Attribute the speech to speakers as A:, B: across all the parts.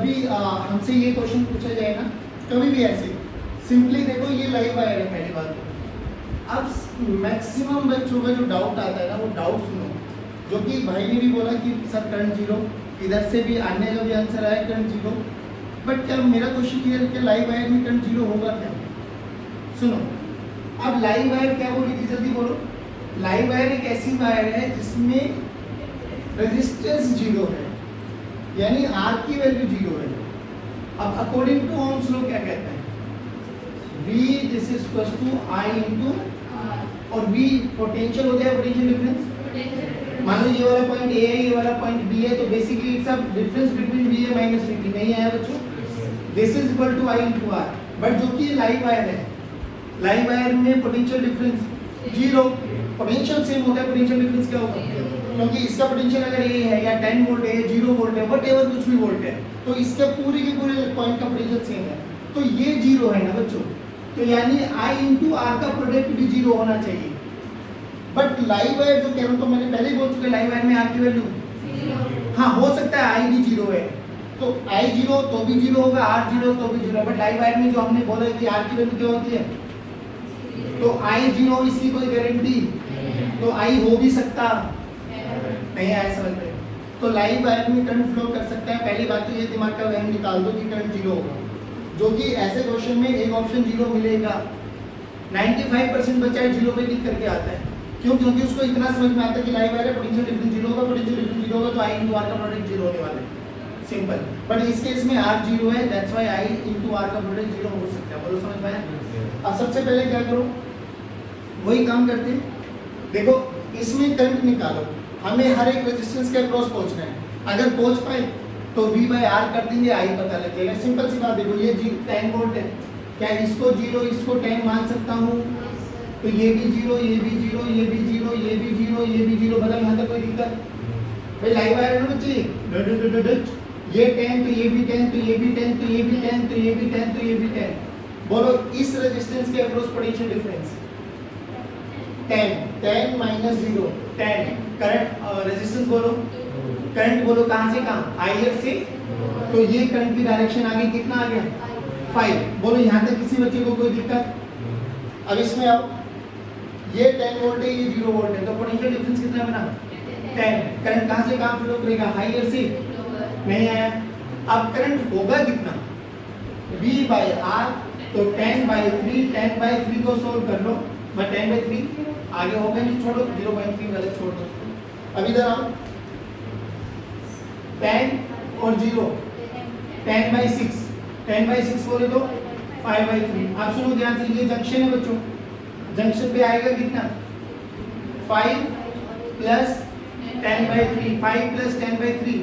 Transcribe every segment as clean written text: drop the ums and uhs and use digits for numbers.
A: भी हमसे ये क्वेश्चन पूछा जाए ना कभी भी ऐसे, सिंपली देखो ये लाइव वायर है पहली बात तो। अब मैक्सिमम बच्चों का जो डाउट आता है ना वो डाउट सुनो, जो कि भाई ने भी बोला कि सर करंट जीरो, इधर से भी आने का भी आंसर आया करंट जीरो, बट क्या मेरा क्वेश्चन ये है कि लाइव वायर में करंट जीरो होगा क्या? सुनो, अब लाइव वायर क्या बोली थी, जल्दी बोलो। लाइव वायर एक ऐसी वायर है जिसमें रेजिस्टेंस जीरो है, यानी आर की वैल्यू जीरो है। अब अकॉर्डिंग टू ओम्स लॉ क्या कहते हैं, V this is equal to I into, और V पोटेंशियल हो गया, पोटेंशियल डिफरेंस। मान लो ये वाला पॉइंट A है, ये वाला पॉइंट B है, तो basically it's a difference between VA minus VB। नहीं आया बच्चों? This is equal to I into R। But जो कि लाइव वायर है, लाइव वायर में potential difference zero, potential same होता है, पोटेंशियल डिफरेंस क्या होगा? क्योंकि इसका पोटेंशियल अगर ये है या 10 वोल्ट है, 0 वोल्ट है, व्हाटएवर कुछ भी वोल्ट है, तो इसके पूरे के पूरे पॉइंट का पोटेंशियल सेम है, तो ये जीरो है ना बच्चों, तो यानी I इंटू आर का प्रोडक्ट भी जीरो होना चाहिए। बट लाइव वायर जो कह रहा हूँ, तो मैंने पहले ही बोल चुका, लाइव वायर में आर की वैल्यू हाँ हो सकता है I भी जीरो है, तो I जीरो तो भी जीरो होगा, R जीरो तो भी जीरो, बट लाइव वायर में जो हमने बोला कि R की वैल्यू क्या होती है, तो I जीरो इसकी कोई गारंटी, तो I हो भी सकता नहीं आया, समझ में? तो लाइव वायर में करंट फ्लो कर सकता है। पहली बात तो ये दिमाग का वहम निकाल दो कि करंट जीरो होगा, जो कि ऐसे क्वेश्चन में एक ऑप्शन जीरो मिलेगा। 95% बच्चा जीरो पे टिक करके आता है, क्यों? क्योंकि उसको इतना समझ में आता है कि लाइव वायर है, पोटेंशियल डिफरेंस जीरो होगा, पोटेंशियल डिफरेंस जीरो होगा, तो I इंटू आर का प्रोडक्ट जीरो होने वाला है, सिंपल। बट इस केस में R जीरो है, that's why I into R का प्रोडक्ट जीरो हो सकता है। बोलो समझ में आया? अब सबसे पहले क्या करो, वही काम करते हैं। देखो इसमें करंट निकालो, हमें हर एक रेजिस्टेंस के अक्रॉस पहुंचना है, अगर पहुंच पाए तो V बाय R कर देंगे, I पता लग जाएगा। सिंपल सी बात। देखो ये 10 वोल्ट है, क्या इसको जीरो इसको 10 मान सकता हूँ? तो ये भी जीरो, ये भी जीरो, ये भी जीरो, ये भी जीरो, ये भी जीरो, मतलब यहाँ तक कोई दिक्कत? भाई लाइव वायर में बच्चे ये 10 तो ये भी 10 तो ये भी 10 तो ये भी 10 तो ये भी 10 तो ये भी 10। बोलो इस रेजिस्टेंस के across potential difference 10 minus 0 10। Current resistance बोलो, करंट बोलो कहां से कहां, हायर से, तो ये करंट की डायरेक्शन आगे कितना आ गया 5। बोलो यहां तक किसी बच्चे को कोई दिक्कत? अब इसमें आओ, ये 10 वोल्ट है, ये 0 वोल्ट है, तो पोटेंशियल डिफरेंस कितना बना 10। करंट कहां से कहां फ्लो करेगा, हायर से, नहीं आया। अब करंट होगा कितना, V बाय R, तो 10 बाय 3, 10 बाय 3 को सोल्व कर लो, मैं 10 बाय 3 आगे होगा नहीं, छोड़ो 0.3 गलत छोड़ दो। अब इधर आओ, 10 और 0 10 बाई 6, 10 बाई 6 बोले तो 5 बाई 3। आप सुनो ध्यान से, ये जंक्शन है बच्चों, जंक्शन पे आएगा कितना 5 plus 10 by 3, 5 plus 10 by 3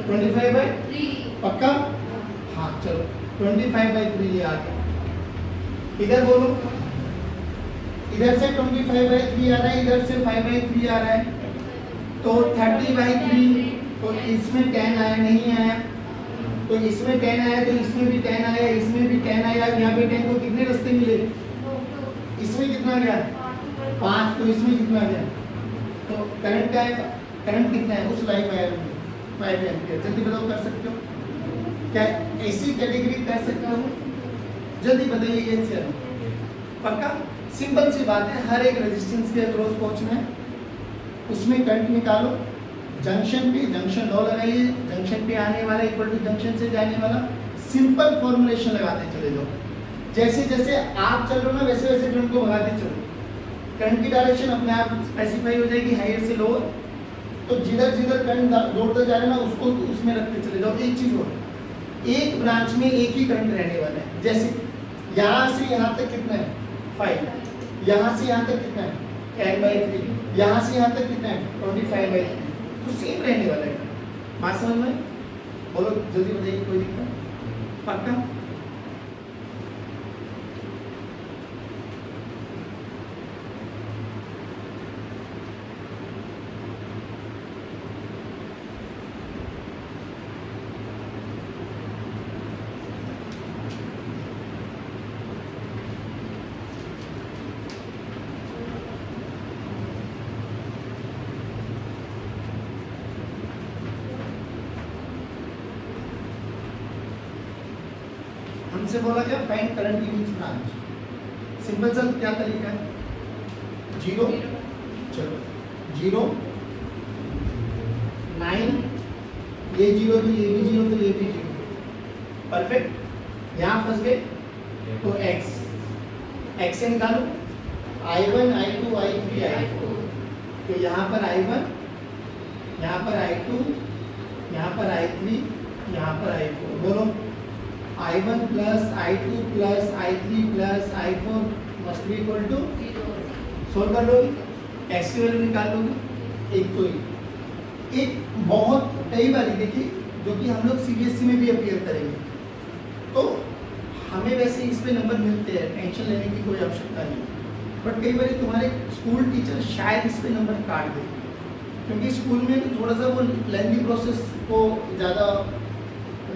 A: 25 by 3 पक्का? हाँ चलो 25 बाई 3 ये आ गया। इधर बोलो, इधर से 25 बाई 3 आ रहा है, इधर से 5 बाई 3 आ रहा है, तो 30 बाई 3, तो इसमें 10 आया नहीं आया, तो इसमें 10 आया, तो इसमें भी 10 आया, इसमें भी 10 आया। यहाँ पे 10 को कितने रास्ते मिले, इसमें कितना गया 5, तो इसमें कितना गया, तो करंट का करंट कितना है उस लाइव वायर में 5 एम्पीयर। जल्दी बताओ, कर सकते हो क्या ऐसी कैटेगरी कर सकते हो? जल्दी बताइए, ये आंसर पक्का? सिंपल सी बात है, हर एक रेजिस्टेंस के अक्रॉस पहुंचना है, उसमें करंट निकालो, जंक्शन पे जंक्शन लॉ लगाइए, जंक्शन पे आने वाला इक्वल टू जंक्शन से जाने वाला, सिंपल फॉर्मुलेशन लगाते चले जाओ। जैसे जैसे आप चल रहे हो ना, वैसे वैसे करंट को भगाते चलो, करंट की डायरेक्शन अपने आप स्पेसिफाई हो जाएगी, हायर से लोअर। तो जिधर जिधर करंट दौड़ता जा रहा है ना, उसको उसमें रखते चले जाओ। एक चीज और, एक ब्रांच में एक ही करंट रहने वाला है। जैसे यहाँ से यहाँ तक कितना है 5, यहाँ से यहाँ तक कितना है 10 बाई 3, यहाँ से यहाँ तक कितना है 25 बाई 3, तो सेम रहने वाला है। बात समझ में? बोलो जल्दी बताइए, कोई दिक्कत? पक्का? हमसे बोला क्या, find current in each branch. Simple सा क्या तरीका है, 0, चलो 0 9, ये 0 तो ये भी 0 तो ये भी 0, परफेक्ट। यहाँ फंस गए तो x से निकालो, I1 I2 I3 I4, तो यहाँ पर I1, यहाँ पर I2, यहाँ पर I3, यहाँ पर I4, बोलो I1 plus I2 plus I3 plus I4 must be equal to 0। Solve कर लोगे, x की वैल्यू निकाल लोगे, एक तो एक बहुत कई बार देखिए जो कि हम लोग सीबीएसई में भी अपीयर करेंगे, तो हमें वैसे इस पे नंबर मिलते हैं, टेंशन लेने की कोई आवश्यकता नहीं। बट कई बार तुम्हारे स्कूल टीचर शायद इस पे नंबर काट दे, क्योंकि स्कूल में तो थोड़ा सा वो लेंथी प्रोसेस को ज़्यादा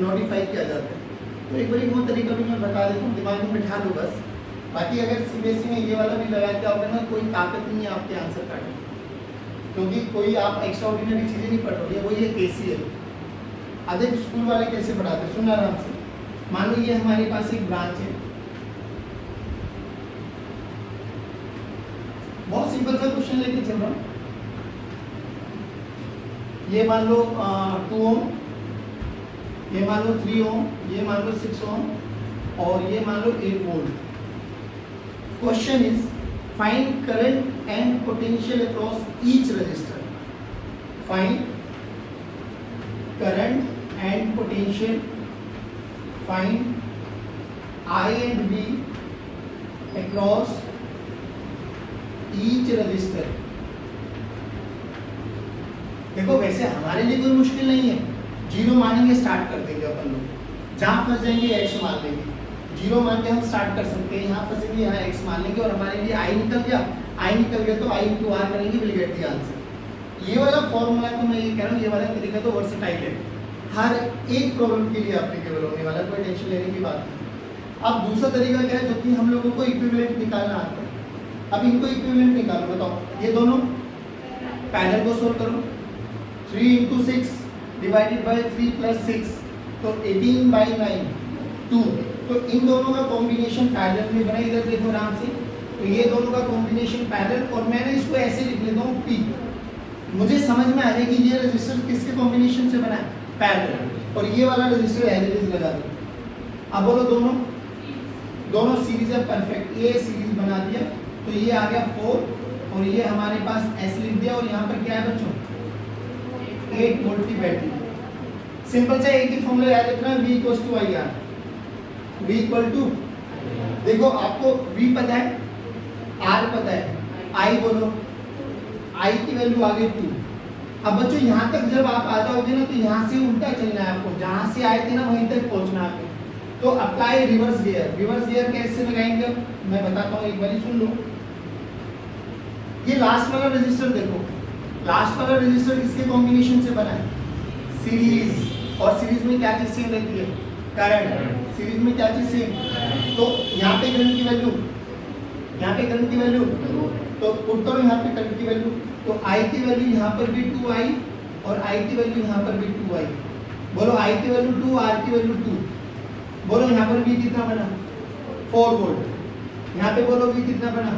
A: नोटिफाई किया जाता है। तो एक बार वो तरीका भी मैं बता देता हूँ, दिमाग में बिठा लो बस। बाकी अगर सीबीएसई में ये वाला भी लगा के आओगे ना, कोई ताकत नहीं है आपके आंसर काटने, क्योंकि कोई आप एक्स्ट्रा ऑर्डिनरी चीज़ें नहीं पढ़ रहे, वो ये केसी है। अधिक स्कूल वाले कैसे पढ़ाते, सुन आराम से। मान लो ये हमारे पास एक ब्रांच है, बहुत सिंपल सा क्वेश्चन लेके चल रहा हूँ। ये मान लो 2 ओम, ये मान लो 3 ओम, ये मान लो 6 ओम और ये मान लो 8 volt. Question is find current and potential across each resistor. Find current and potential, find I and V across each register. देखो वैसे हमारे लिए कोई मुश्किल नहीं है, 0 मानेंगे स्टार्ट कर देंगे अपन लोग, जहां फंस जाएंगे x मान लेंगे, 0 मान के हम स्टार्ट कर सकते हैं, यहाँ फंसेंगे यहाँ x मान लेंगे और हमारे लिए I निकल गया, I निकल गया तो I into R करेंगे, विल गेट द आंसर। ये वाला फॉर्मूला तो मैं ये कह रहा हूँ, ये वाला तरीका तो वर्सेटाइल है, हर एक प्रॉब्लम के लिए एप्लीकेबल होने वाला, कोई टेंशन लेने की बात नहीं। अब दूसरा तरीका क्या है, जो कि हम लोगों को इक्विवेलेंट निकालना आता है। अब इनको इक्विवेलेंट निकालो, बताओ ये दोनों पैरेलल को सोल्व करो, 3 into 6 डिवाइडेड बाय 3 प्लस 6 तो 18 by 9 2, तो इन दोनों का कॉम्बिनेशन पैरेलल में बना, इधर देखो आराम से, तो ये दोनों का कॉम्बिनेशन पैरेलल, और मैंने इसको ऐसे लिख लेता हूँ P। मुझे समझ में आ रहा है कि ये रजिस्टर किसके कॉम्बिनेशन से बना है, पैरेलल, और ये वाला रजिस्टर एज इट इज लगा दो। अब बोलो दोनों सीरीज है, परफेक्ट, ये सीरीज बना दिया, तो ये आ गया 4 और ये हमारे पास S लिख दिया, और यहाँ पर क्या है बच्चों, 8 वोल्ट की बैटरी। सिंपल सा एक ही फॉर्मूला याद रखना, V equals to IR, V equal to, देखो आपको V पता है, R पता है, I बोलो, I की वैल्यू आ गई 2। अब बच्चों यहाँ तक जब आप आ जाओगे ना, तो यहाँ से उल्टा चलना है आपको, जहाँ से आए थे ना वहीं तक पहुँचना है आपको। तो apply reverse gear, reverse gear कैसे लगाएंगे मैं बताता हूँ, एक बार सुन लो। ये लास्ट वाला रजिस्टर देखो, लास्ट वाला रजिस्टर किसके कॉम्बिनेशन से बना है, सीरीज, और सीरीज में क्या चीज सेम रहती है, करंट। सीरीज में क्या चीज सेम, तो यहाँ पे करंट की वैल्यू, यहाँ पे करंट की वैल्यू, तो पुट करो यहाँ पे करंट की वैल्यू, तो I की वैल्यू यहाँ पर भी 2I और I की वैल्यू यहाँ पर भी 2I। बोलो I की वैल्यू 2, R की वैल्यू 2। बोलो यहाँ पर भी कितना बना, 4 वोल्ट। यहाँ पे बोलो भी कितना बना,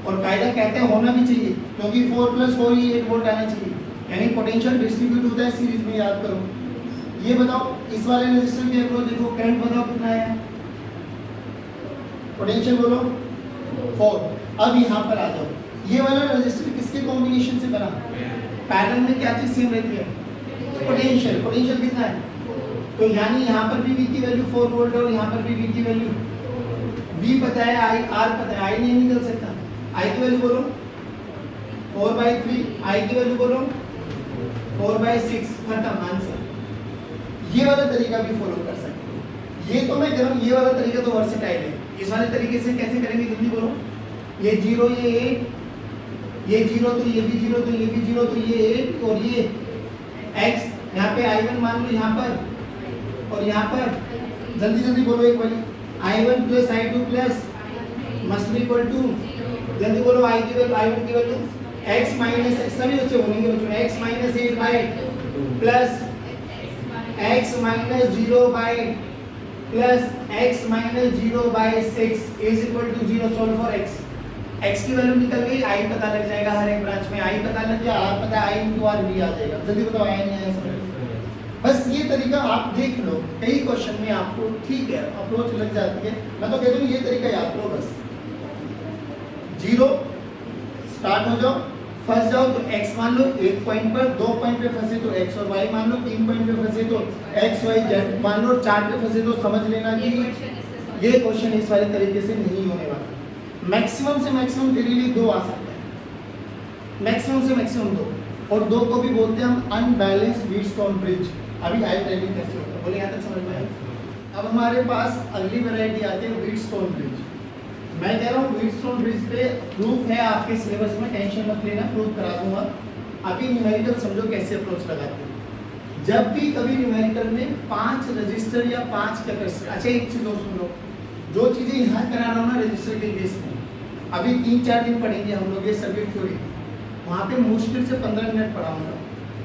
A: और कायदा कहते हैं होना भी चाहिए, क्योंकि 4 + 4 ही 8 वोल्ट आना चाहिए, यानी पोटेंशियल डिस्ट्रीब्यूट होता है सीरीज में, याद करो। ये बताओ इस वाले रेजिस्टर के अक्रॉस देखो करंट बताओ कितना है, पोटेंशियल बोलो 4। अब यहाँ पर आ जाओ, ये वाला रेजिस्टर किसके कॉम्बिनेशन से बना, पैरेलल में क्या चीज सेम रहती है, पोटेंशियल। पोटेंशियल कितना है, तो यानी यहाँ पर भी V की वैल्यू 4 वोल्ट और यहाँ पर भी V की वैल्यू, V पता है, R पता है, I नहीं निकल सकता। I की वैल्यू बोलो 4/3, I की वैल्यू बोलो 4/6, खत्म आंसर। ये वाला तरीका भी फॉलो कर सकते हो। ये तो मैं कह रहा हूँ, ये वाला तरीका तो वर्सेटाइल है। इस वाले तरीके से कैसे करेंगे जल्दी बोलो, ये 0 ये 8, ये 0 तो ये भी 0 तो ये भी 0 तो ये 8 और ये x, यहाँ पे I1 मान लो यहाँ पर, और यहाँ पर जल्दी जल्दी बोलो एक बार, I1 + I2 plus must be equal to, जल्दी बोलो I की वैल्यू, I1 की वैल्यू x माइनस, सभी बच्चे बोलेंगे बच्चों, x minus 8/2 plus x minus 0/2 plus x minus 0/6 is equal to 0। Solve for x। x की वैल्यू निकल गई, i पता लग जाएगा हर एक ब्रांच में, i पता लग गया, r पता है, i into r भी आ जाएगा। जल्दी बताओ आया नहीं आया समझ। बस ये तरीका आप देख लो, कई क्वेश्चन में आपको ठीक है अप्रोच लग जाती है। मैं तो कहता हूँ ये तरीका याद करो बस। 0 स्टार्ट हो जाओ, फंस जाओ तो x मान लो एक पॉइंट पर, 2 पॉइंट पे फंसे तो x और y मान लो, 3 पॉइंट पे फंसे तो x y z मान लो, 4 पे फंसे तो समझ लेना कि ये क्वेश्चन इस वाले तरीके से नहीं होने वाला। मैक्सिमम से मैक्सिमम तेरे लिए 2 आ सकता है, मैक्सिमम से मैक्सिमम 2, और 2 को भी बोलते हैं हम अनबैलेंस्ड व्हीटस्टोन ब्रिज। अभी आई टेलिंग कैसे होता है, बोले यहाँ तक समझ में आया। अब हमारे पास अगली वैरायटी आती है व्हीटस्टोन ब्रिज। मैं कह रहा हूँ व्हीटस्टोन ब्रिज पे प्रूफ है आपके सिलेबस में, टेंशन मत लेना, प्रूफ करा दूंगा। अभी न्यूमेरिकल समझो कैसे अप्रोच लगाते हैं। जब भी कभी न्यूमेरिकल में 5 रजिस्टर या 5 कैपेसिटर, अच्छा एक चीज और सुन लो, जो चीजें यहाँ करा रहा हूँ ना रजिस्टर के बेस में, अभी 3-4 दिन पढ़ेंगे हम लोग ये सर्किट थ्योरी, वहाँ पे मुश्किल से 15 मिनट पढ़ाऊंगा।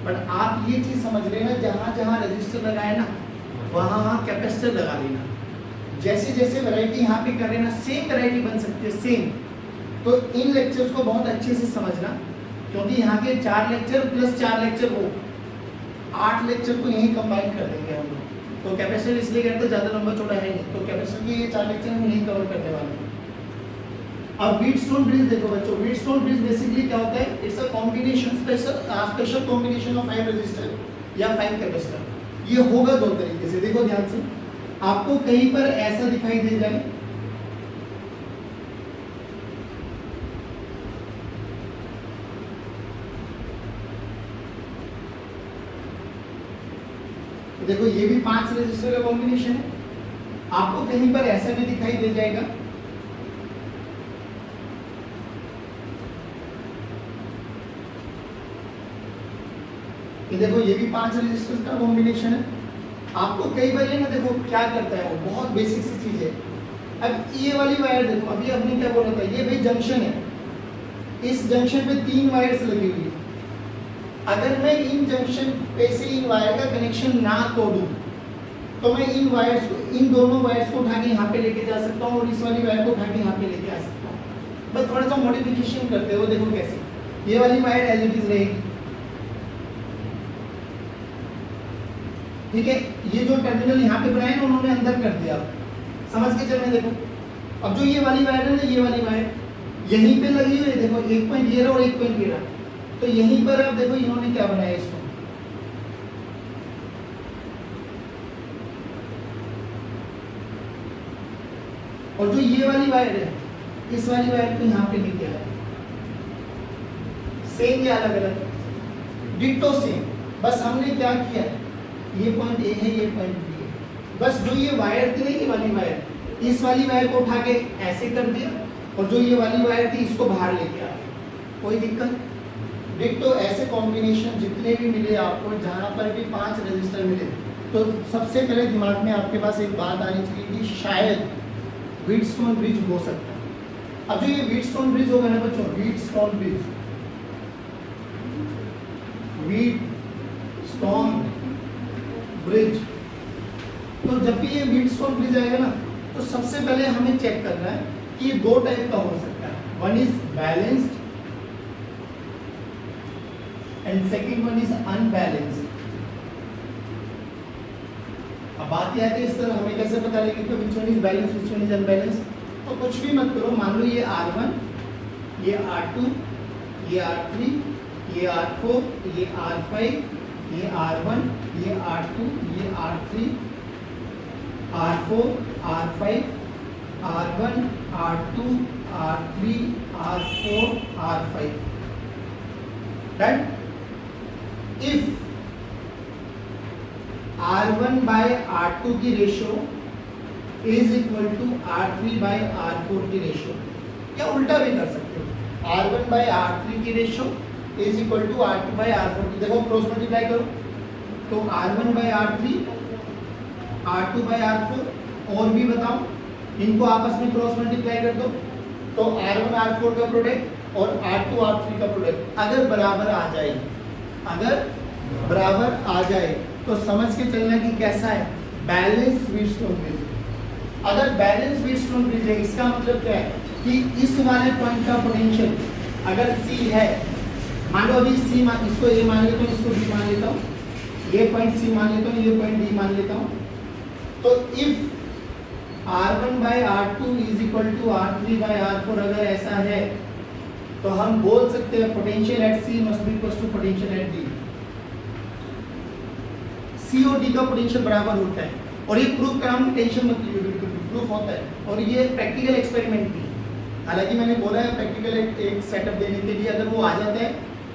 A: बट आप ये चीज समझ लेना, जहाँ जहाँ रजिस्टर लगाए ना वहाँ वहाँ कैपेसिटर लगा लेना। जैसे जैसे वैरायटी यहाँ पे कर रहे हैं ना, सेम वैरायटी बन सकती है सेम। तो इन लेक्चर्स को बहुत अच्छे से समझना, क्योंकि यहाँ के 4 लेक्चर प्लस 4 लेक्चर वो 8 लेक्चर को यहीं कंबाइन कर देंगे हम लोग। तो कैपेसिटर इसलिए कहते हैं ज़्यादा लंबा चौड़ा है नहीं, तो कैपेसिटर के ये 4 लेक्चर हम यहीं कवर करने वाले हैं। अब व्हीटस्टोन ब्रिज देखो बच्चों, व्हीटस्टोन ब्रिज बेसिकली क्या होता है, it's a combination special combination of 5 resistor या 5 कैपेसिटर। ये होगा 2 तरीके से, देखो ध्यान से, आपको कहीं पर ऐसा दिखाई दे जाए, तो देखो ये भी 5 रजिस्टर का कॉम्बिनेशन है। आपको कहीं पर ऐसा भी दिखाई दे जाएगा, ये देखो ये भी 5 रजिस्टर का कॉम्बिनेशन है। आपको कई बार ये ना देखो क्या करता है, वो बहुत बेसिक सी चीज है। अब ये वाली वायर देखो, अभी हमने क्या बोला था, ये भाई जंक्शन है, इस जंक्शन पे 3 वायर्स लगी हुई है। अगर मैं इन जंक्शन पे से इन वायर का कनेक्शन ना तोड़ूं तो मैं इन वायर्स को, इन दोनों वायर्स को उठा के यहाँ पे लेके जा सकता हूँ और इस वाली वायर को उठा के यहाँ पे लेके आ सकता हूँ। बस थोड़ा सा मॉडिफिकेशन करते हो, देखो कैसे, ये वाली वायर एज इट इज रहेगी, ठीक है। ये जो टर्मिनल यहाँ पे बनाए ना उन्होंने अंदर कर दिया, समझ के चलने देखो। अब जो ये वाली वायर है ना, ये वाली वायर यहीं पे लगी हुई है, देखो एक पॉइंट ये रहा और एक पॉइंट ये रहा, तो यहीं पर अब देखो इन्होंने क्या बनाया इसको, और जो ये वाली वायर है इस वाली वायर को यहाँ पे लेके आया, सेम या अलग अलग, डिट्टो सेम। बस हमने क्या किया, ये पॉइंट ए है, ये पॉइंट बी है, बस जो ये वायर थी ना, ये वाली वायर, इस वाली वायर को उठा के ऐसे कर दिया और जो ये वाली वायर थी इसको बाहर लेके आया, कोई दिक्कत। डिट्टो ऐसे कॉम्बिनेशन जितने भी मिले आपको, जहाँ पर भी 5 रजिस्टर मिले, तो सबसे पहले दिमाग में आपके पास एक बात आनी चाहिए कि शायद व्हीटस्टोन ब्रिज हो सकता है। अब जो ये व्हीटस्टोन ब्रिज होगा ना बच्चों, व्हीटस्टोन ब्रिज, व्हीटस्टोन ब्रिज, तो जब भी ये व्हीटस्टोन ब्रिज आएगा ना, तो सबसे पहले हमें चेक करना है कि ये 2 टाइप का हो सकता है, one is balanced and second one is unbalanced. अब बात यह है कि इस तरह हमें कैसे पता लगे कि which one is balanced, which one is unbalanced। तो कुछ भी मत करो, मान लो ये R1, ये R2, ये R3, ये R4, ये R5, ये R1, ये R2, ये R3, R4, R5, R1, R2, R3, R4, R5। Done? If R1 by R2 की ratio is equal to R3 by R4 की रेशियो, या उल्टा भी कर सकते हो, R1 by R3 की ratio is equal to R2 by R4 की। देखो क्रॉस मल्टीप्लाई करो तो R1 by R3, R2 by R4, और भी बताओ, इनको आपस में क्रॉस मल्टीप्लाई कर दो तो R1 R4 का प्रोडक्ट और R2 R3 का प्रोडक्ट अगर बराबर आ जाए, अगर बराबर आ जाए तो समझ के चलना कि कैसा है, बैलेंस व्हीटस्टोन ब्रिज। अगर बैलेंस व्हीटस्टोन ब्रिज है, इसका मतलब क्या है कि इस वाले पॉइंट का पोटेंशियल अगर C है, मान लो अभी C इसको A मान लेता हूँ, इसको B मान लेता हूँ, ये पॉइंट C मान लेता हूँ, ये पॉइंट D मान लेता हूँ, तो if R1 by R2 is equal to R3 by R4 अगर ऐसा है तो हम बोल सकते हैं potential at C must be equal to potential at D। C और D का पोटेंशियल बराबर होता है और ये प्रूव कराऊंगा, टेंशन मत लीजिए, बिल्कुल प्रूफ होता है और ये प्रैक्टिकल एक्सपेरिमेंट भी। हालांकि मैंने बोला है प्रैक्टिकल एक सेटअप देने के लिए, अगर वो आ जाता है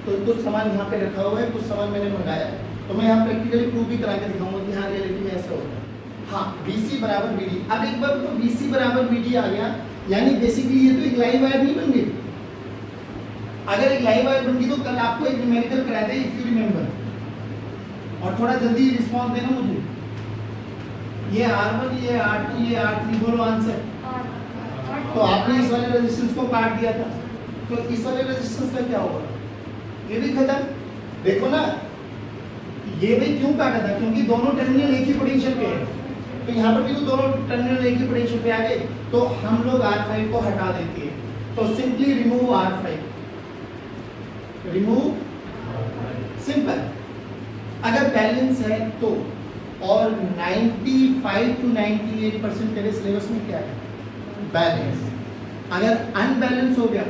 A: तो कुछ सामान यहाँ पे रखा हुआ है, कुछ सामान मैंने मंगाया है, तो मैं यहाँ प्रैक्टिकली प्रूव भी करा के दिखाऊंगा कि हाँ रियलिटी में ऐसा होता है। हाँ BC बराबर BD। अब एक बार तो BC बराबर BD आ गया, यानी बेसिकली ये तो एक लाइव वायर नहीं बन गई। अगर एक लाइव वायर बन गई तो कल आपको एक न्यूमेरिकल कराया था, इफ यू रिमेंबर, और थोड़ा जल्दी रिस्पॉन्स देना मुझे। ये R1, ये R2, ये R3, बोलो आंसर। तो आपने इस वाले रेजिस्टेंस को काट दिया था, तो इस वाले रेजिस्टेंस का क्या होगा? ये भी खत्म। देखो ना, ये भी क्यों काटा था? क्योंकि दोनों टर्मिनल एक ही पोटेंशियल पे है, तो यहाँ पर भी तो दोनों टर्मिनल एक ही पोटेंशियल पे आ गए, तो हम लोग R5 को हटा देते हैं। तो simply remove R5, remove, simple. अगर बैलेंस है तो, और 95 to 98% तेरे सिलेबस में क्या है? बैलेंस। अगर अनबैलेंस हो गया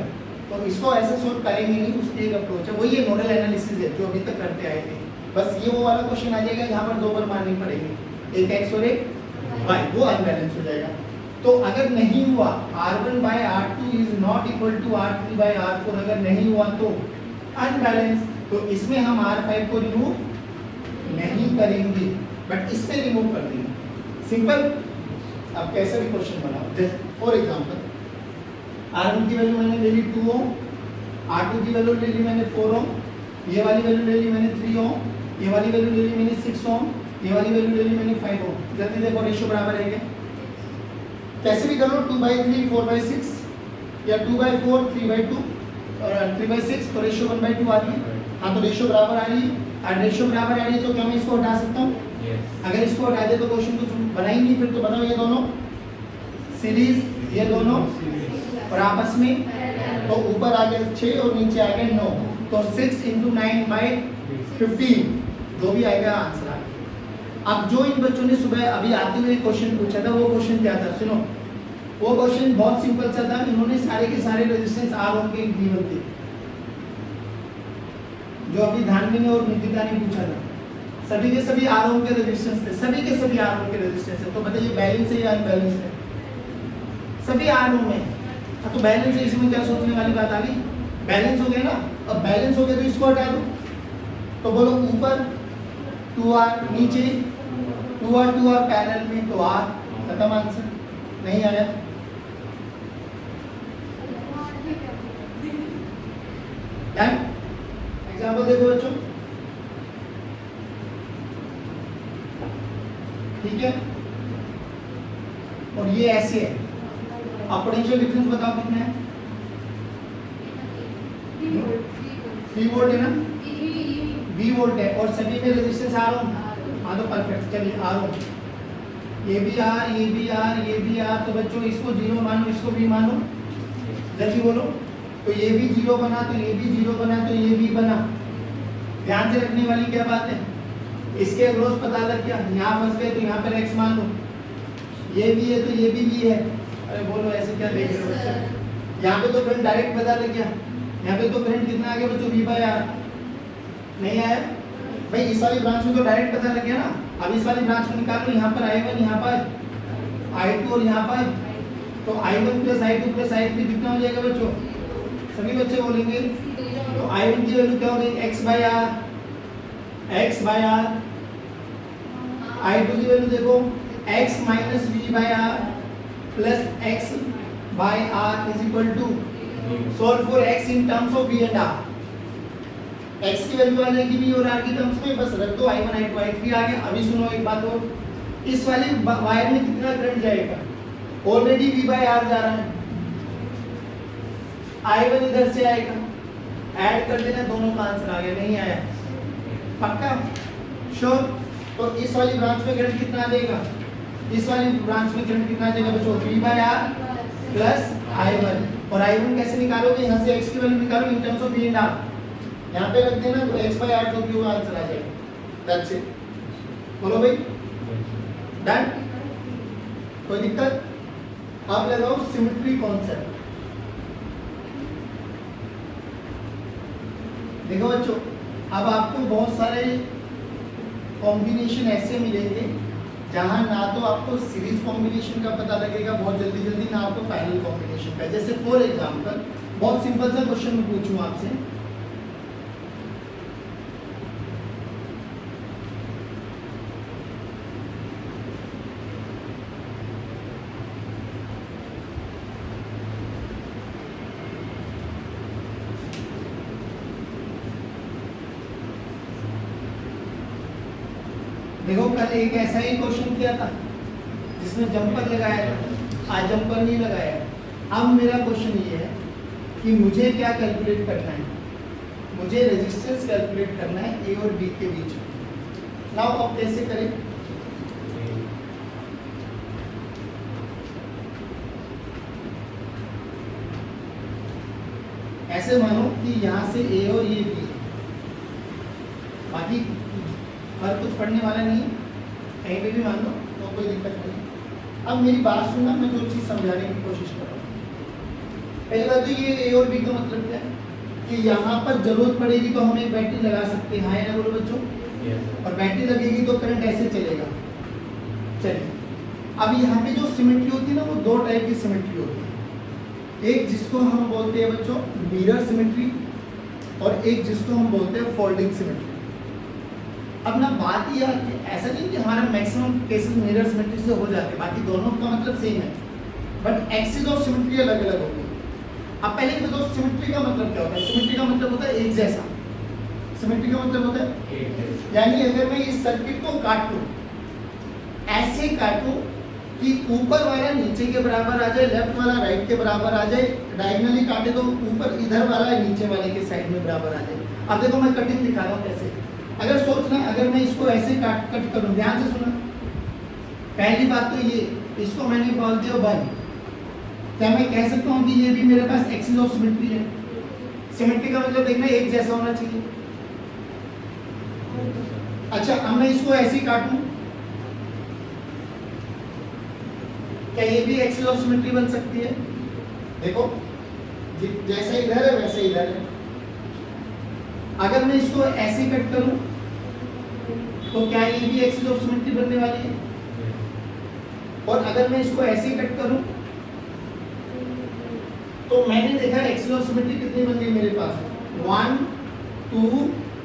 A: तो इसको ऐसे सोल्व करेंगे नहीं, उसकी एक अप्रोच है, वही ये नोडल एनालिसिस है जो अभी तक करते आए थे। बस ये वो वाला क्वेश्चन आ जाएगा जहाँ पर दो बार मारनी पड़ेगी, एक x और एक y, वो अनबैलेंस हो जाएगा। तो अगर नहीं हुआ R1 by R2 is not equal to R3 by R4, अगर नहीं हुआ तो अनबैलेंस, तो इसमें हम R5 को रिमूव नहीं करेंगे, बट इसमें रिमूव कर देंगे। सिंपल। अब कैसे भी क्वेश्चन बनाओ, फॉर एग्जांपल R1 की वैल्यू मैंने ले ली 2 ओम, R2 की वैल्यू ले ली मैंने 4 ओम, ये वाली वैल्यू ले ली मैंने 3 ओम, ये वाली वैल्यू ले ली मैंने 6 ओम, ये वाली वैल्यू ले ली मैंने 5 ओम। जल्दी देखो रेशियो बराबर है क्या? कैसे भी कर लो, 2/3 4/6 या 2/4 3/2 और 3/6, तो रेशियो 1/2 आ रही है। हाँ तो रेशियो बराबर आ रही है, और रेशियो बराबर आ रही है तो क्या मैं इसको हटा सकता हूँ? अगर इसको हटा दे तो क्वेश्चन कुछ बना ही नहीं। फिर तो बताओ, ये दोनों सीरीज, ये दोनों और आपस में, तो ऊपर आ गया 6 और नीचे आ गया 9, तो 6 × 9/15, जो भी आएगा आंसर आ गया। अब जो इन बच्चों ने सुबह अभी आते हुए क्वेश्चन पूछा था, वो क्वेश्चन क्या था? सुनो, वो क्वेश्चन बहुत सिंपल सा था। इन्होंने सारे के सारे रेजिस्टेंस R ओम के गिवन थे, जो अभी धानवी ने और नितिका ने पूछा था। सभी के सभी R ओम के रेजिस्टेंस थे, सभी के सभी R ओम के रेजिस्टेंस है। तो बताइए बैलेंस है या अनबैलेंस है? सभी R ओम है। तो बैलेंस है, इसमें क्या सोचने वाली बात आ गई? बैलेंस हो गया ना। अब बैलेंस हो गया तो इसको हटा दो, तो बोलो ऊपर 2R, नीचे 2R पैरेलल में, तो R, खत्म आंसर। नहीं आया? एग्जाम्पल देखो बच्चों, ठीक है, और ये ऐसे है। अब पोटेंशियल डिफरेंस बताओ कितना है? 3 वोल्ट है ना, V वोल्ट है, और सभी में रेजिस्टेंस R ओम। हाँ तो परफेक्ट, चलिए R ओम, ये भी R, ये भी R, ये भी R। तो बच्चों इसको 0 मानो, इसको भी मानो, जल्दी बोलो। तो ये भी 0 बना, तो ये भी 0 बना, तो ये भी बना। ध्यान से रखने वाली क्या बात है? इसके अक्रॉस पता लग गया, यहाँ फंस गए तो यहाँ पर x मान लो, ये भी है तो ये भी है। अरे बोलो ऐसे क्या देख रहे हो बच्चों? यहाँ पे तो करंट डायरेक्ट पता लग गया, यहाँ पे तो करंट कितना आ गया बच्चों? V/R। नहीं आया भाई? इस वाली ब्रांच में तो डायरेक्ट पता लग गया ना। अब इस वाली ब्रांच में निकालो, यहाँ पर I1, यहाँ पर I2 और यहाँ पर, तो I1 + I2 + I3 कितना हो जाएगा बच्चों? सभी बच्चे बोलेंगे। तो I1 की वैल्यू क्या हो गई? x/R, x/R। I2 की वैल्यू देखो, x - V/R plus x/R is equal to, solve for x in terms of V and R। x की वैल्यू आ जाएगी V और R की टर्म्स में, बस रख दो। I1 I2 I3 आ गया। अभी सुनो एक बात और, इस वाले वायर में कितना करंट जाएगा? ऑलरेडी V/R जा रहा है, I1 इधर से आएगा, ऐड कर देना, दोनों का आंसर आ गया। नहीं आया? पक्का? श्योर? तो इस वाली ब्रांच में करंट कितना आ जाएगा? इस वाली ब्रांच में करंट कितना आ जाएगा बच्चों, V/R प्लस I1। और I1 कैसे निकालोगे, यहाँ से x की वैल्यू निकालो इन टर्म्स ऑफ V/R, यहाँ पे रख देना तो x/R जो भी होगा आंसर आ जाएगा। That's it. बोलो भाई, डन? कोई दिक्कत? अब लगाओ सिमेट्री कॉन्सेप्ट। देखो बच्चों, अब आपको बहुत सारे कॉम्बिनेशन ऐसे मिलेंगे जहां ना तो आपको सीरीज कॉम्बिनेशन का पता लगेगा बहुत जल्दी जल्दी, ना आपको पैरेलल कॉम्बिनेशन का। जैसे फॉर एग्जांपल बहुत सिंपल सा क्वेश्चन पूछूं आपसे, देखो कल एक ऐसा ही क्वेश्चन किया था जिसमें जंपर लगाया था, आज जंपर नहीं लगाया। अब मेरा क्वेश्चन ये है कि मुझे क्या कैलकुलेट करना है, मुझे रेजिस्टेंस कैलकुलेट करना है ए और बी के बीच में। नाउ अब कैसे करें, ऐसे मानो कि यहाँ से ए और ये बी, बाकी हर कुछ पढ़ने वाला नहीं है, कहीं पे भी मान लो तो कोई दिक्कत नहीं। अब मेरी बात सुनना, मैं जो चीज़ समझाने की कोशिश कर रहा हूँ। पहली बात तो ये ए और बी का मतलब क्या है कि यहाँ पर जरूरत पड़ेगी तो हम एक बैटरी लगा सकते हैं, हाँ या ना बोलो बच्चों? और बैटरी लगेगी तो करंट ऐसे चलेगा। चलिए, अब यहाँ पे जो सिमेट्री होती है ना, वो दो टाइप की सिमेट्री होती है। एक जिसको हम बोलते हैं बच्चों मिरर सिमेट्री, और एक जिसको हम बोलते हैं फोल्डिंग सिमेट्री। अब ना बात ये है, ऐसा नहीं कि हमारा मैक्सिमम केसेस मिरर सिमेट्री से हो जाते हैं, बाकी दोनों का मतलब सेम है, बट एक्सिस ऑफ सिमेट्री अलग अलग होती है। अब पहले बताओ सिमेट्री का मतलब क्या होता है। सिमेट्री का मतलब होता है एक जैसा। सिमेट्री का मतलब होता है यानी अगर मैं इस सर्किट को काटूं, ऐसे काटूं कि ऊपर वाला नीचे के बराबर आ जाए, लेफ्ट वाला राइट के बराबर आ जाए, डायगोनली काटे तो ऊपर इधर वाला नीचे वाले के साइड में बराबर आ जाए। अब देखो मैं कटिंग दिखा रहा हूँ कैसे। अगर सोचना, अगर मैं इसको ऐसे कट करूं, ध्यान से सुना। पहली बात तो ये, इसको मैंने बोल दिया 1, क्या मैं कह सकता हूँ कि ये भी मेरे पास एक्सिस ऑफ सिमेट्री है? सिमेट्री का मतलब देखना एक जैसा होना चाहिए। अच्छा, अब मैं इसको ऐसे ही काटूं, क्या ये भी एक्सिस ऑफ सिमेट्री बन सकती है? देखो जैसा इधर है वैसे इधर है। अगर मैं इसको ऐसे कट करूं तो क्या ये भी एक्सिस ऑफ सिमेट्री बनने वाली है? और अगर मैं इसको ऐसे कट करूं तो मैंने देखा एक्सिस ऑफ सिमेट्री कितनी बन गई मेरे पास, 1 2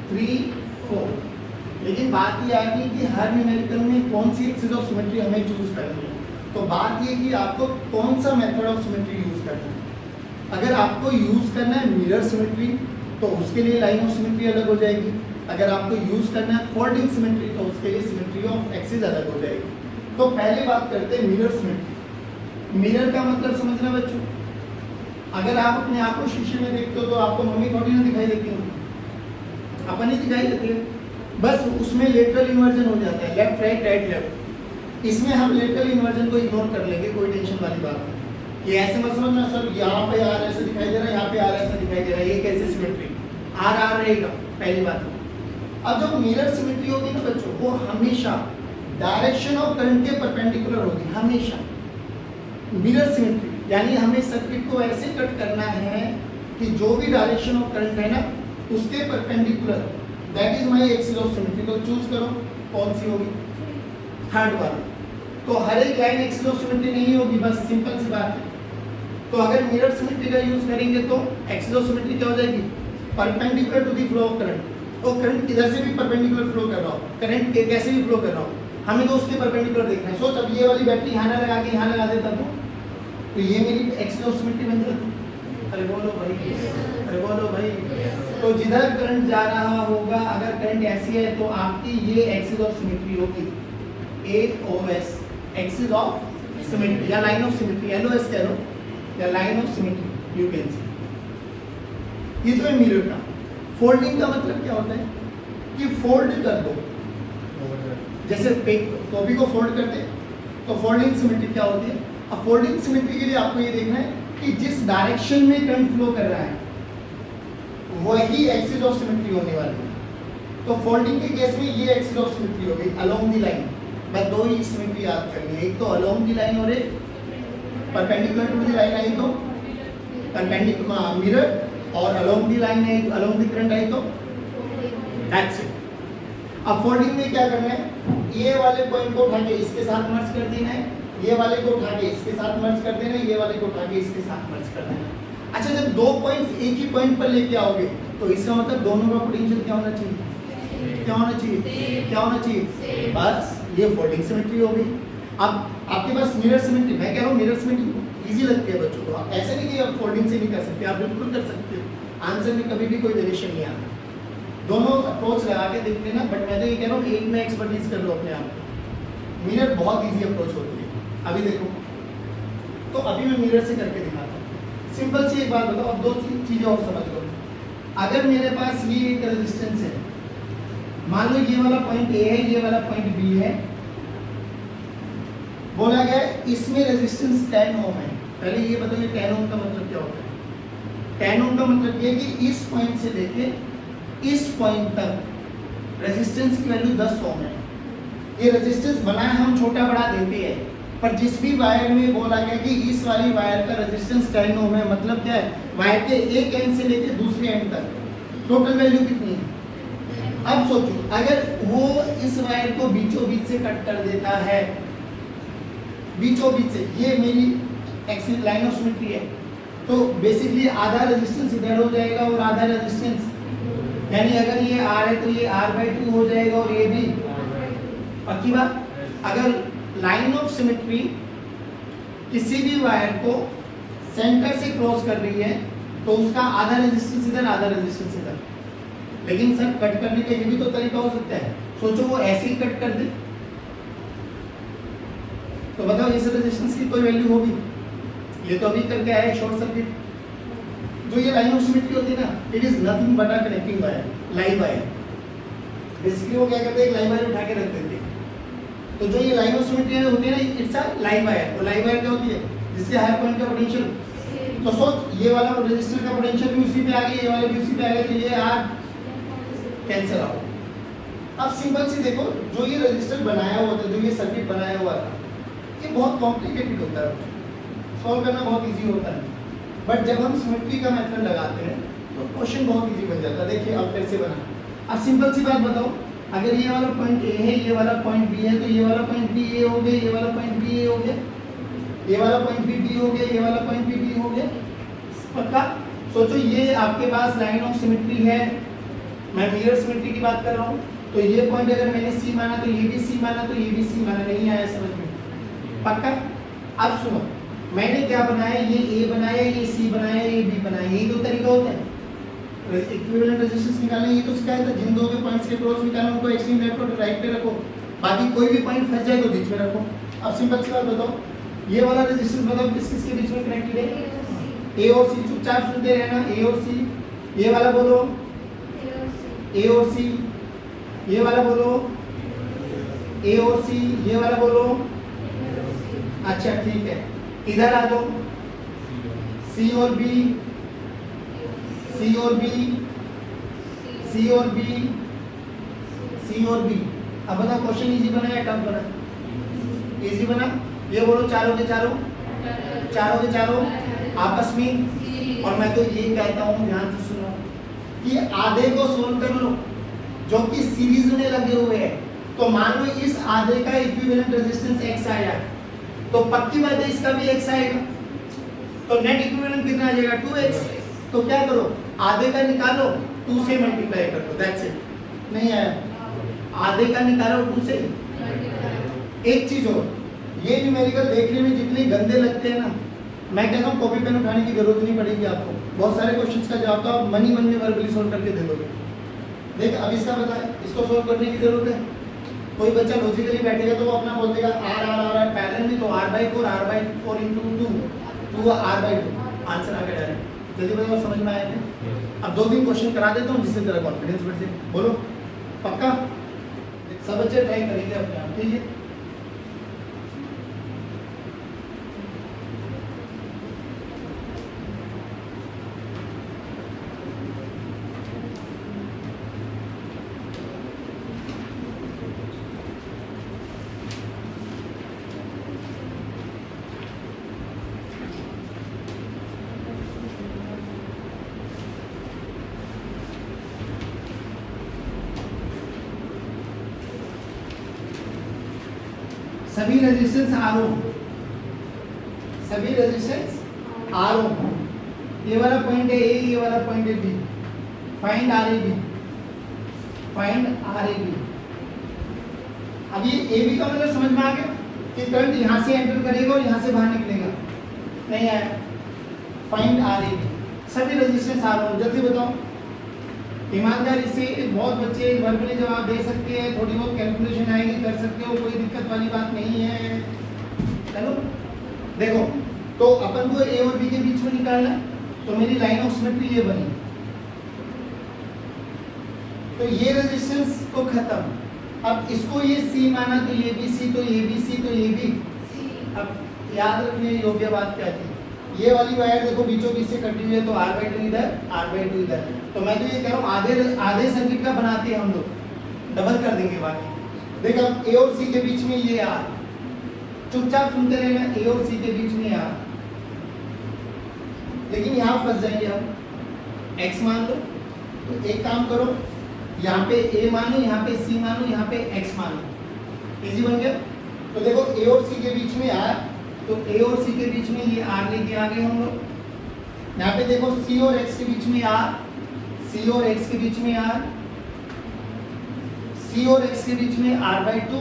A: 3 4। लेकिन बात ये आ गई कि हर न्यूमेरिकल में कौन सी एक्सिस ऑफ सिमेट्री हमें चूज करनी है। तो बात ये कि आपको कौन सा मेथड ऑफ सिमेट्री यूज करना है। अगर आपको यूज करना है मिरर सिमेट्री तो उसके लिए लाइन ऑफ सिमेट्री अलग हो जाएगी। अगर आपको यूज करना है फोल्डिंग सिमेट्री तो उसके लिए सिमेट्री ऑफ एक्सिस अलग हो जाएगी। तो पहले बात करते हैं मिरर सिमेट्री। मिरर का मतलब समझना बच्चों, अगर आप अपने आप को शीशे में देखते हो तो आपको मम्मी थोड़ी ना दिखाई देती होगी, अपन ही दिखाई देती है। बस उसमें लेटरल इन्वर्जन हो जाता है, लेफ्ट राइट राइट लेफ्ट। इसमें हम लेटरल इन्वर्जन को इग्नोर कर लेंगे, कोई टेंशन वाली बात नहीं। ये ऐसे मत समझना सर यहाँ पे आर ऐसे दिखाई दे रहा है, यहाँ पे आर ऐसा दिखाई दे रहा है, ये कैसे सिमेट्री? आर आर रहेगा पहली बात। अब जो मिरर सिमेट्री होगी ना बच्चों, वो हमेशा डायरेक्शन ऑफ करंट के परपेंडिकुलर होगी, हमेशा। मिरर सिमेट्री यानी हमें सर्किट को ऐसे कट करना है कि जो भी डायरेक्शन ऑफ करंट है ना उसके perpendicular, that is my axis of symmetry. तो चूज करो कौन सी होगी, थर्ड वाला। तो हर एक लाइन एक्सिस ऑफ सिमेट्री नहीं होगी, बस सिंपल सी बात है। तो अगर मिरर सिमेट्री का यूज करेंगे तो एक्सिस ऑफ सिमेट्री क्या हो जाएगी, perpendicular to the flow of current. तो करंट किधर से भी परपेंडिकुलर फ्लो कर रहा हो, करंट कैसे भी फ्लो कर रहा हो, हमें तो उसके परपेंडिकुलर देखना है। सोच अब ये वाली बैटरी यहाँ ना लगा के यहाँ लगा देता तो ये मेरी एक्सिस ऑफ सिमेट्री बन जाती। अरे बोलो भाई, अरे बोलो भाई। तो जिधर करंट जा रहा होगा, अगर करंट ऐसी है तो आपकी ये एक्सिस ऑफ सिमेट्री होगी, AOS, एक्सिस ऑफ सिमेट्री या लाइन ऑफ सिमेट्री, LOS कह लो या line of symmetry, you can see. ये तो है मिरर का। फोल्डिंग का मतलब क्या होता है कि फोल्ड कर दो, जैसे कॉपी को फोल्ड करते तो फोल्डिंग सिमेट्री क्या होती है? अब फोल्डिंग सिमेट्री के लिए आपको ये देखना है कि जिस डायरेक्शन में करंट फ्लो कर रहा है वही एक्सिस ऑफ सिमेट्री होने वाली है। तो फोल्डिंग के केस में ये एक्सिस ऑफ सिमेट्री हो गई अलोंग द लाइन। मैं दो ही सिमेट्री याद करनी है, एक तो अलोंग द लाइन और एक परपेंडिकुलर टू द लाइन आई तो परपेंडिकुलर मिरर और अलोंग द लाइन है अलोंग द करंट आई तो दैट्स इट। अब फोल्डिंग में क्या करना है, ये वाले पॉइंट को उठा के इसके साथ मर्ज कर देना है, ये वाले को उठा के इसके साथ मर्ज कर देना है, ये वाले को उठा के इसके साथ मर्ज कर देना है। अच्छा, जब दो पॉइंट्स एक ही पॉइंट पर लेके आओगे तो इसका मतलब दोनों का पोटेंशियल क्या होना चाहिए? क्या होना चाहिए? क्या होना चाहिए? बस ये फोल्डिंग सिमेट्री हो गई। अब आपके पास मिरर सिमेट्री, मैं कह रहा हूँ मिरर सिमेट्री इजी लगती है बच्चों को, आप ऐसे नहीं कि आप फोल्डिंग से नहीं कर सकते, आप बिल्कुल कर सकते हो, आंसर में कभी भी कोई वेरिएशन नहीं आता। दोनों अप्रोच लगा के देख लेना, बट मैं तो ये कह रहा हूँ एक में एक्सपर्टीज कर लो अपने आप। मिरर बहुत इजी अप्रोच होती है। अभी देखो, तो अभी मैं मिरर से करके दिखाता हूँ। सिंपल सी एक बात बताओ, अब दो चीजें और समझ लो। अगर मेरे पास ये एक रेजिस्टेंस है, मान लो ये वाला पॉइंट ए है, ये वाला पॉइंट बी है, बोला गया इसमें रेजिस्टेंस 10 ओम है। पहले ये बताइए 10 ओम का मतलब क्या होता है? 10 ओम का मतलब ये कि इस पॉइंट से लेके इस पॉइंट तक रेजिस्टेंस की वैल्यू 10 ओम है। ये रेजिस्टेंस बनाए हम छोटा बड़ा देते हैं, पर जिस भी वायर में बोला गया कि इस वाली वायर का रेजिस्टेंस 10 ओम है, मतलब क्या है, वायर के एक एंड से लेके दूसरे एंड तक टोटल वैल्यू कितनी है? अब सोचो, अगर वो इस वायर को बीचों बीच से कट कर देता है, बीचों बीच से, ये मेरी एक्सिस लाइन ऑफ सिमेट्री है, तो बेसिकली आधा रेजिस्टेंस इधर हो जाएगा और आधा रेजिस्टेंस, यानी अगर ये R है तो ये R/2 हो जाएगा और ये भी। पक्की बात? अगर लाइन ऑफ सिमेट्री किसी भी वायर को सेंटर से क्रॉस कर रही है तो उसका आधा रेजिस्टेंस इधर आधा रेजिस्टेंस इधर। लेकिन सर कट करने का ये भी तो तरीका हो सकता है, सोचो वो ऐसे ही कट कर दे तो बताओ इस रेजिस्टेंस की कोई वैल्यू होगी? ये तो अभी करके आया शॉर्ट सर्किट। जो ये लाइन ऑफ सिमेट्री होती है ना, it is nothing but a connecting wire, live wire. Basically वो क्या करते हैं, एक लाइव वायर उठा के रख देते हैं। तो जो ये लाइन ऑफ सिमेट्री होती है ना, इट्स अ लाइव वायर। और लाइव वायर क्या होती है? जिसके हायर पॉइंट का पोटेंशियल, तो सोच ये वाला रेजिस्टर का पोटेंशियल भी उसी पे आ गया, ये वाला भी उसी पे आ गया, तो ये R कैंसिल आउट। अब सिंपल सी देखो, जो ये रेजिस्टर बनाया हुआ था, जो ये सर्किट बनाया हुआ था, ये बहुत कॉम्प्लिकेटेड होता है, सॉल्व करना बहुत इजी होता है, बट जब हम सिमेट्री का मेथड लगाते हैं तो क्वेश्चन बहुत इजी बन जाता है। देखिए अब कैसे बना। अब सिंपल सी बात बताओ, अगर ये वाला पॉइंट ए है, ये वाला पॉइंट बी है, तो ये वाला पॉइंट बी ए हो गया, ये वाला पॉइंट बी ए हो गया, ये वाला पॉइंट बी बी हो गया, ये वाला पॉइंट बी बी हो गया। पक्का? सोचो ये आपके पास लाइन ऑफ सिमेट्री है, मैं मिरर सिमेट्री की बात कर रहा हूँ, तो ये पॉइंट अगर मैंने सी माना तो ये भी सी माना, तो ये भी सी माना। नहीं आया समझ में? पक्का? अब सुनो, मैंने क्या बनाया, ये ए बनाया, ये सी बनाया, ये बी बनाया, यही दो तरीका होता है इक्विवेलेंट रेजिस्टेंस निकालने। ये तो सिखाया था, जिन दो के पॉइंट्स के क्रॉस निकालना उनको एक्सट्रीम लेफ्ट और राइट पे रखो, बाकी कोई भी पॉइंट फंस जाए तो बीच में रखो। अब सिंपल सी बात बताओ, ये वाला रेजिस्टेंस बताओ किस किस के बीच में कनेक्टेड है? ए और सी। चुपचाप सुनते रहना, ए और सी। ये वाला बोलो ए और सी, ये वाला बोलो ए और सी, ये वाला बोलो। अच्छा ठीक है, इधर आ जाओ, सी और बी, सी और बी, सी और बी, सी और बी। अब बता क्वेश्चन इजी बना या टफ बना? इजी बना। ये बोलो चारों के चारों, चारों के चारों आपस में। और मैं तो ये कहता हूँ, ध्यान से सुनो, कि आधे को सोल्व कर लो जो कि सीरीज में लगे हुए हैं। तो मान लो इस आधे का इक्विवेलेंट रेजिस्टेंस x आया, तो पक्की बात है इसका भी x आएगा, तो नेट इक्विवेलेंट कितना आ जाएगा? 2x। तो क्या करो, आधे का निकालो, 2 से मल्टीप्लाई कर दो, दैट्स इट। नहीं आया? आधे का निकालो 2 से। एक चीज और, ये न्यूमेरिकल देखने में जितने गंदे लगते हैं ना, मैं कहता हूँ कॉपी पेन उठाने की जरूरत नहीं पड़ेगी आपको। बहुत सारे क्वेश्चंस का जवाब तो आप मन ही मन में वर्बली सोल्व करके दे दोगे। देख अब इसका बता, इसको सोल्व करने की जरूरत है? कोई बच्चा लॉजिकली बैठेगा तो वो अपना बोल देगा r पैरेलल में, तो r/4 r/4 × 2 r/2 आंसर आ गया डायरेक्ट। जल्दी बताओ समझ में आया क्या? अब 2-3 क्वेश्चन करा देता हूँ जिससे तेरा कॉन्फिडेंस बढ़ जाए। बोलो पक्का? सब बच्चे ट्राई करेंगे अपने आप, ठीक है? सभी रेजिस्टेंस आर ओ, सभी रेजिस्टेंस आर ओ, ये वाला पॉइंट है ए, ये वाला पॉइंट है B, find R A B, find R A B. अब ये ए बी का मतलब समझ में आ गया कि करंट यहाँ से एंटर करेगा और यहाँ से बाहर निकलेगा, नहीं आया। फाइंड आर ए बी, सभी रेजिस्टेंस आर ओ, जल्दी बताओ। ईमानदारी से बहुत बच्चे वर्बली जवाब दे सकते हैं, थोड़ी बहुत कैलकुलेशन आएगी, कर सकते हो, कोई दिक्कत वाली बात नहीं है। चलो देखो, तो अपन को ए और बी के बीच में निकालना, तो मेरी लाइन ऑफ सिमेट्री ये बनी, तो ये रेजिस्टेंस तो खत्म। अब इसको ये सी माना तो ये भी सी, तो ये भी सी, तो ये भी। अब याद रखने योग्य बात क्या थी, ये वाली वायर देखो बीचों बीच से कटी हुई है, तो r/2 इधर, r/2 इधर। तो मैं तो ये कह रहा हूँ आधे सर्किट का बनाते हैं हम लोग, डबल कर देंगे बाकी। देख अब ए और सी के बीच में ये r, चुपचाप सुनते रहना, ए और सी के बीच में r, लेकिन यहाँ फंस जाएंगे हम, x मान लो। तो एक काम करो, यहाँ पे a मानो, यहाँ पे c मानो, यहाँ पे x मानो, इजी बन गया। तो देखो a और c के बीच में r, तो a और c के बीच में ये r लेके आ गए हम लोग। यहाँ पे देखो c और x के बीच में r, c और x के बीच में r, c और x के बीच में r/2,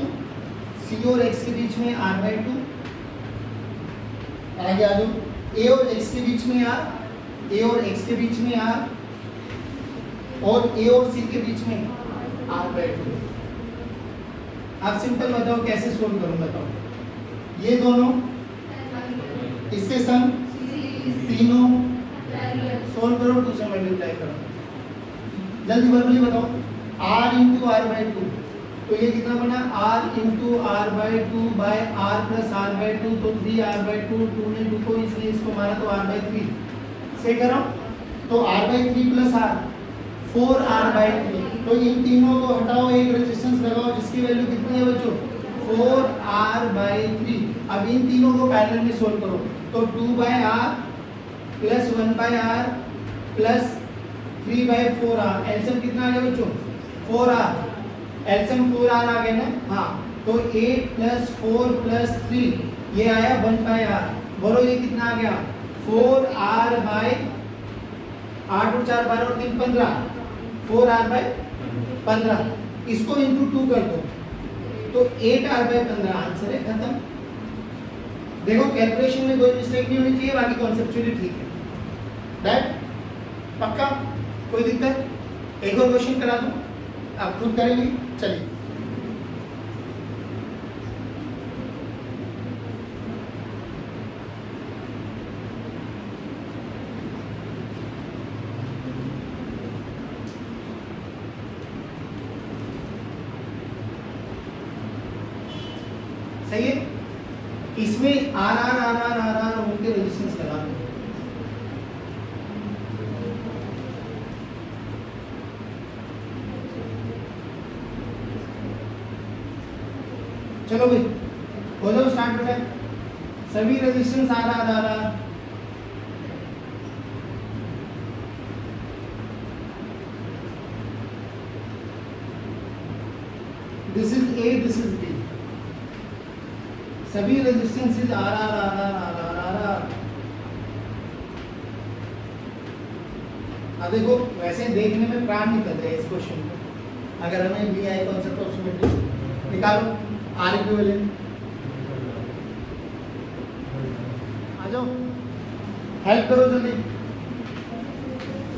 A: c और x के बीच में r/2। आगे आ जाओ, a और x के बीच में r, a और x के बीच में r, और a और c के बीच में r/2। आप सिंपल बताओ कैसे सोल्व करूं, बताओ। ये दोनों इसके संग तीनों सोल्व करो, 2 से मल्टीप्लाई करो, जल्दी वर्बली बताओ। r इंटू r/2, तो ये कितना बना, r into r/2 by r plus r/2, तो 3r/2, 2 ने 2 को इसलिए इसको मारा तो r/3 से करो, तो r/3 प्लस r 4r/3। तो इन तीनों को हटाओ, एक रेजिस्टेंस लगाओ जिसकी वैल्यू कितनी है बच्चों, 4r/3। अब इन तीनों को पैरेलल में सोल्व करो, तो 2/r plus 1/r plus 3/4r, LCM कितना आ गया बच्चों, 4r, एलसीएम 4r आ गया ना। हाँ, तो 8 प्लस 4 प्लस 3 ये आया 1/r, बोलो ये कितना आ गया, 4r/8 और 4 12 और 3 15, 4r/15। इसको इंटू 2 कर दो, तो 8r/15 आंसर है, खत्म। देखो कैलकुलेशन में कोई मिस्टेक नहीं होनी चाहिए, बाकी कॉन्सेप्चुअली ठीक है। दैट पक्का, कोई दिक्कत? एक और क्वेश्चन करा दूं, आप खुद करेंगे, चलिए। सही है, इसमें R R R R R R होकर रेजिस्टेंस लगा दो। चलो भाई हो जाओ स्टार्ट बेटा, सभी resistance R R R R. This is A, this is B, सभी resistances R R R R R R R R. अब देखो वैसे देखने में प्राण निकल रहे हैं इस क्वेश्चन को, अगर हमें बी आई कॉन्सेप्ट ऑफ सिमेट्री निकालो, आर इक्विवेलेंट आ जाओ, हेल्प करो जल्दी,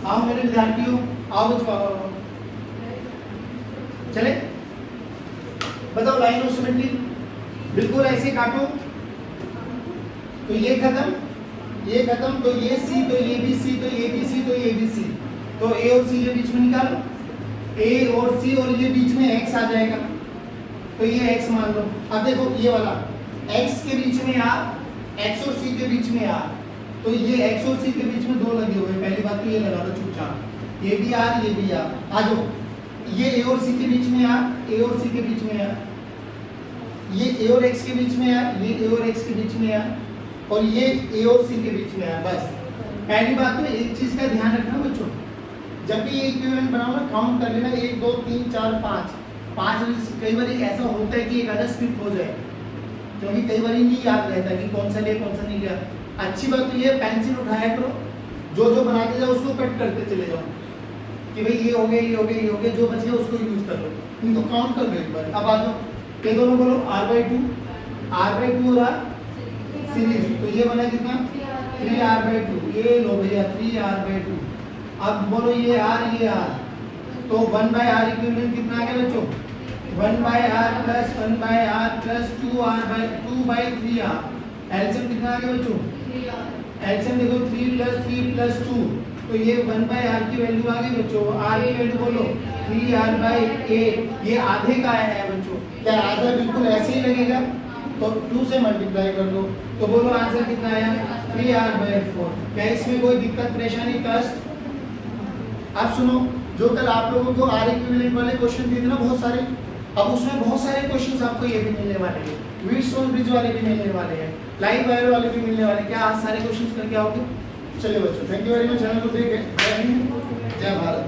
A: आओ मेरे विद्यार्थियों, आओ बच्चों आओ, चले बताओ। लाइन ऑफ सिमेट्री बिल्कुल ऐसे काटो, तो ये खत्म, ये खत्म, तो ये सी, तो ये भी सी, तो ये भी सी, तो ये भी सी, तो ए और सी के बीच में निकालो, ए और सी, और ये बीच में एक्स आ जाएगा, तो ये एक्स मान लो। अब देखो ये वाला एक्स के बीच में आर, एक्स और सी के बीच में आर, तो ये एक्स और सी के बीच में 2 लगे हुए, पहली बात तो ये लगा लो चुपचाप, ये भी आर, ये भी आर। आ जाओ, ये ए और सी के बीच में आर, ए और सी के बीच में आर, ये ए और एक्स के बीच में आर, ये ए और एक्स के बीच में आर, और ये ए और सी के बीच में आर। बस पहली बात तो एक चीज का ध्यान रखना बच्चों, जब भी ये इक्विवेलेंट बनाओ ना, काउंट कर लेना 1 2 3 4 5 5। कई बार ऐसा होता है कि एक आधा स्किप हो जाए, क्योंकि कई बार नहीं याद रहता कि कौन सा लिया कौन सा नहीं लिया। अच्छी बात तो ये पेंसिल उठाया करो, जो जो बनाते जाओ उसको कट करते चले जाओ कि भाई ये हो गया ये हो गया ये हो गया, जो बच गया उसको यूज कर लो, इनको काउंट कर लो एक बार। अब आ जाओ, ये दोनों बोलो r/2 हो रहा सीरीज, तो ये बना कितना 3r/2, ये लो भैया 3r/2। अब बोलो ये r, तो 1/r इक्विवेलेंट कितना आ गया बच्चों 1/r plus 1/r plus 2/3r। LCM कितना आ गया बच्चों, एलसीएम देखो 3 प्लस 2, तो ये 1/r की वैल्यू आ गई बच्चों। r की वैल्यू बोलो 3r/8, ये आधे का आया है बच्चों। क्या आधा बिल्कुल ऐसे ही लगेगा, तो 2 से मल्टीप्लाई कर दो, तो बोलो आंसर कितना आया 3r/4। क्या इसमें कोई दिक्कत परेशानी कष्ट? आप सुनो, जो कल आप लोगों को r इक्विवेलेंट वाले क्वेश्चन दिए थे ना बहुत सारे, अब उसमें बहुत सारे क्वेश्चंस आपको ये भी मिलने वाले हैं, व्हीटस्टोन ब्रिज वाले भी मिलने वाले हैं, लाइव वायर वाले भी मिलने वाले हैं। क्या आज सारे क्वेश्चंस करके आओगे? चलिए बच्चों, thank you very much, channel को देखें। जय हिंद, जय भारत।